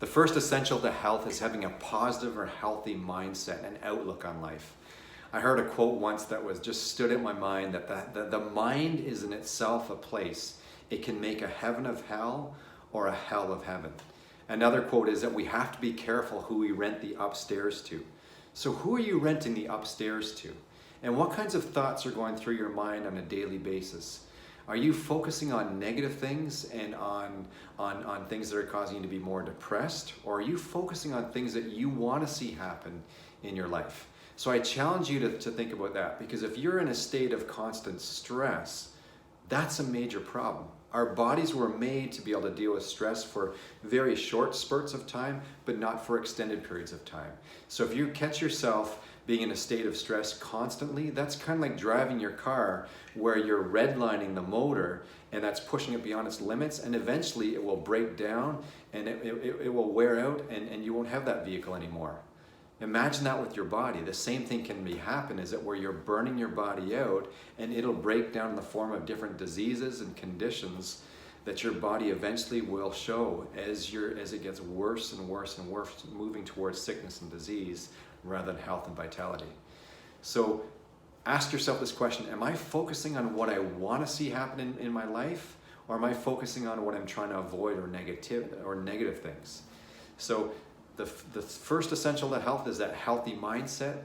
The first essential to health is having a positive or healthy mindset and outlook on life. I heard a quote once that was just stood in my mind that the mind is in itself a place. It can make a heaven of hell or a hell of heaven. Another quote is that we have to be careful who we rent the upstairs to. So who are you renting the upstairs to? And what kinds of thoughts are going through your mind on a daily basis? Are you focusing on negative things and on things that are causing you to be more depressed? Or are you focusing on things that you want to see happen in your life? So I challenge you to think about that, because if you're in a state of constant stress, that's a major problem. Our bodies were made to be able to deal with stress for very short spurts of time, but not for extended periods of time. So if you catch yourself being in a state of stress constantly, that's kind of like driving your car where you're redlining the motor and that's pushing it beyond its limits, and eventually it will break down and it will wear out and you won't have that vehicle anymore. Imagine that with your body. The same thing can happen, is that where you're burning your body out and it'll break down in the form of different diseases and conditions that your body eventually will show as it gets worse and worse and worse, moving towards sickness and disease rather than health and vitality. So ask yourself this question: am I focusing on what I want to see happen in my life, or am I focusing on what I'm trying to avoid or negative things? So the first essential to health is that healthy mindset,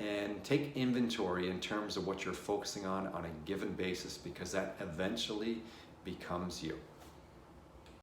and take inventory in terms of what you're focusing on a given basis, because that eventually becomes you.